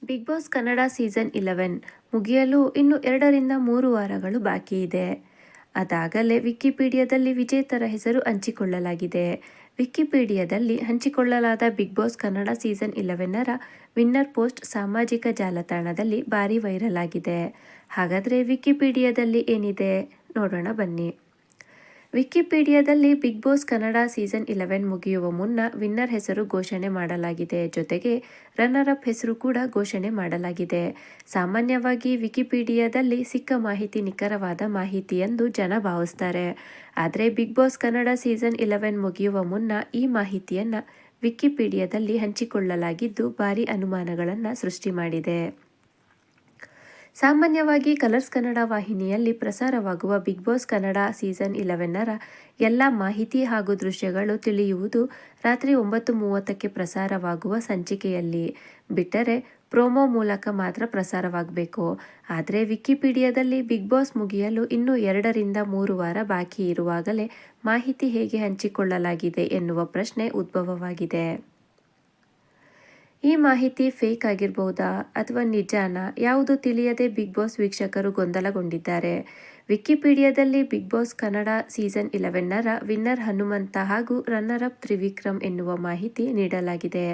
Big Boss Kannada season 11 ಮುಗಿಯಲು ಇನ್ನು 2ರಿಂದ 3 ವಾರಗಳು ಬಾಕಿ ಇದೆ. ಅದಾಗಲೇ ವಿಕಿಪೀಡಿಯಾದಲ್ಲಿ ವಿಜೇತರ ಹೆಸರು ಹಂಚಿಕೊಳ್ಳಲಾಗಿದೆ. ವಿಕಿಪೀಡಿಯಾದಲ್ಲಿ ಹಂಚಿಕೊಳ್ಳಲಾದ ಬಿಗ್ ಬಾಸ್ ಕನ್ನಡ ಸೀಸನ್ 11ರ ವಿನ್ನರ್ ಪೋಸ್ಟ್ ಸಾಮಾಜಿಕ ಜಾಲತಾಣದಲ್ಲಿ ಭಾರಿ ವೈರಲ್ ಆಗಿದೆ. ಹಾಗಾದರೆ ವಿಕಿಪೀಡಿಯಾದಲ್ಲಿ ಏನಿದೆ ನೋಡೋಣ ಬನ್ನಿ. ವಿಕಿಪೀಡಿಯಾದಲ್ಲಿ ಬಿಗ್ ಬಾಸ್ ಕನ್ನಡ ಸೀಸನ್ 11 ಮುಗಿಯುವ ಮುನ್ನ ವಿನ್ನರ್ ಹೆಸರು ಘೋಷಣೆ ಮಾಡಲಾಗಿದೆ. ಜೊತೆಗೆ ರನ್ನರ್ ಅಪ್ ಹೆಸರು ಕೂಡ ಘೋಷಣೆ ಮಾಡಲಾಗಿದೆ. ಸಾಮಾನ್ಯವಾಗಿ ವಿಕಿಪೀಡಿಯಾದಲ್ಲಿ ಸಿಕ್ಕ ಮಾಹಿತಿ ನಿಖರವಾದ ಮಾಹಿತಿ ಎಂದು ಜನ ಭಾವಿಸ್ತಾರೆ. ಆದರೆ ಬಿಗ್ ಬಾಸ್ ಕನ್ನಡ ಸೀಸನ್ 11 ಮುಗಿಯುವ ಮುನ್ನ ಈ ಮಾಹಿತಿಯನ್ನು ವಿಕಿಪೀಡಿಯಾದಲ್ಲಿ ಹಂಚಿಕೊಳ್ಳಲಾಗಿದ್ದು ಭಾರಿ ಅನುಮಾನಗಳನ್ನು ಸೃಷ್ಟಿ ಮಾಡಿದೆ. ಸಾಮಾನ್ಯವಾಗಿ ಕಲರ್ಸ್ ಕನ್ನಡ ವಾಹಿನಿಯಲ್ಲಿ ಪ್ರಸಾರವಾಗುವ ಬಿಗ್ ಬಾಸ್ ಕನ್ನಡ ಸೀಸನ್ 11ರ ಎಲ್ಲ ಮಾಹಿತಿ ಹಾಗೂ ದೃಶ್ಯಗಳು ತಿಳಿಯುವುದು ರಾತ್ರಿ 9:30ಕ್ಕೆ ಪ್ರಸಾರವಾಗುವ ಸಂಚಿಕೆಯಲ್ಲಿ. ಬಿಟ್ಟರೆ ಪ್ರೋಮೋ ಮೂಲಕ ಮಾತ್ರ ಪ್ರಸಾರವಾಗಬೇಕು. ಆದರೆ ವಿಕಿಪೀಡಿಯಾದಲ್ಲಿ ಬಿಗ್ ಬಾಸ್ ಮುಗಿಯಲು ಇನ್ನೂ 2ರಿಂದ 3 ವಾರ ಬಾಕಿ ಇರುವಾಗಲೇ ಮಾಹಿತಿ ಹೇಗೆ ಹಂಚಿಕೊಳ್ಳಲಾಗಿದೆ ಎನ್ನುವ ಪ್ರಶ್ನೆ ಉದ್ಭವವಾಗಿದೆ. ಈ ಮಾಹಿತಿ ಫೇಕ್ ಆಗಿರಬಹುದಾ ಅಥವಾ ನಿಜಾನಾ? ಯಾವುದು ತಿಳಿಯದೆ ಬಿಗ್ ಬಾಸ್ ವೀಕ್ಷಕರು ಗೊಂದಲಗೊಂಡಿದ್ದಾರೆ. ವಿಕಿಪೀಡಿಯಾದಲ್ಲಿ ಬಿಗ್ ಬಾಸ್ ಕನ್ನಡ ಸೀಸನ್ 11ರ ವಿನ್ನರ್ ಹನುಮಂತ ಹಾಗೂ ರನ್ನರ್ ಅಪ್ ತ್ರಿವಿಕ್ರಮ್ ಎನ್ನುವ ಮಾಹಿತಿ ನೀಡಲಾಗಿದೆ.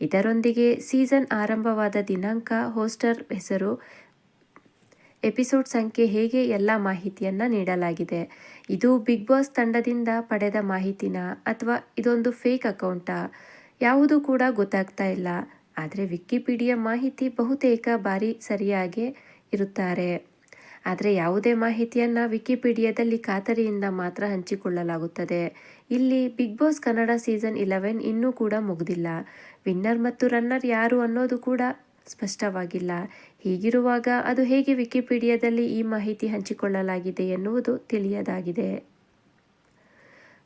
ಇದರೊಂದಿಗೆ ಸೀಸನ್ ಆರಂಭವಾದ ದಿನಾಂಕ, ಹೋಸ್ಟರ್ ಹೆಸರು, ಎಪಿಸೋಡ್ ಸಂಖ್ಯೆ ಹೇಗೆ ಎಲ್ಲ ಮಾಹಿತಿಯನ್ನ ನೀಡಲಾಗಿದೆ. ಇದು ಬಿಗ್ ಬಾಸ್ ತಂಡದಿಂದ ಪಡೆದ ಮಾಹಿತಿನಾ ಅಥವಾ ಇದೊಂದು ಫೇಕ್ ಅಕೌಂಟಾ? ಯಾವುದೂ ಕೂಡ ಗೊತ್ತಾಗ್ತಾ ಇಲ್ಲ. ಆದರೆ ವಿಕಿಪೀಡಿಯಾ ಮಾಹಿತಿ ಬಹುತೇಕ ಬಾರಿ ಸರಿಯಾಗೇ ಇರುತ್ತಾರೆ. ಆದರೆ ಯಾವುದೇ ಮಾಹಿತಿಯನ್ನು ವಿಕಿಪೀಡಿಯಾದಲ್ಲಿ ಖಾತರಿಯಿಂದ ಮಾತ್ರ ಹಂಚಿಕೊಳ್ಳಲಾಗುತ್ತದೆ. ಇಲ್ಲಿ ಬಿಗ್ ಬಾಸ್ ಕನ್ನಡ ಸೀಸನ್ 11 ಇನ್ನೂ ಕೂಡ ಮುಗಿದಿಲ್ಲ. ವಿನ್ನರ್ ಮತ್ತು ರನ್ನರ್ ಯಾರು ಅನ್ನೋದು ಕೂಡ ಸ್ಪಷ್ಟವಾಗಿಲ್ಲ. ಹೀಗಿರುವಾಗ ಅದು ಹೇಗೆ ವಿಕಿಪೀಡಿಯಾದಲ್ಲಿ ಈ ಮಾಹಿತಿ ಹಂಚಿಕೊಳ್ಳಲಾಗಿದೆ ಎನ್ನುವುದು ತಿಳಿಯದಾಗಿದೆ.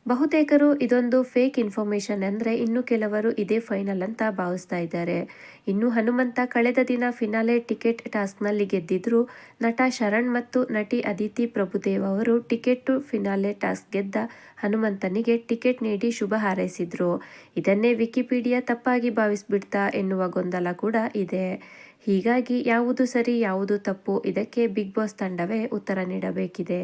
ಬಹುತೇಕರು ಇದೊಂದು ಫೇಕ್ ಇನ್ಫಾರ್ಮೇಷನ್ ಅಂದರೆ, ಇನ್ನು ಕೆಲವರು ಇದೇ ಫೈನಲ್ ಅಂತ ಭಾವಿಸ್ತಾ ಇದ್ದಾರೆ. ಇನ್ನು ಹನುಮಂತ ಕಳೆದ ದಿನ ಫಿನಾಲೆ ಟಿಕೆಟ್ ಟಾಸ್ಕ್ನಲ್ಲಿ ಗೆದ್ದಿದ್ರು. ನಟ ಶರಣ್ ಮತ್ತು ನಟಿ ಅದಿತಿ ಪ್ರಭುದೇವ್ ಅವರು ಟಿಕೆಟ್ ಟು ಫಿನಾಲೆ ಟಾಸ್ಕ್ ಗೆದ್ದ ಹನುಮಂತನಿಗೆ ಟಿಕೆಟ್ ನೀಡಿ ಶುಭ ಹಾರೈಸಿದ್ರು. ಇದನ್ನೇ ವಿಕಿಪೀಡಿಯಾ ತಪ್ಪಾಗಿ ಭಾವಿಸ್ಬಿಡ್ತಾ ಎನ್ನುವ ಗೊಂದಲ ಕೂಡ ಇದೆ. ಹೀಗಾಗಿ ಯಾವುದು ಸರಿ ಯಾವುದು ತಪ್ಪು ಇದಕ್ಕೆ ಬಿಗ್ ಬಾಸ್ ತಂಡವೇ ಉತ್ತರ ನೀಡಬೇಕಿದೆ.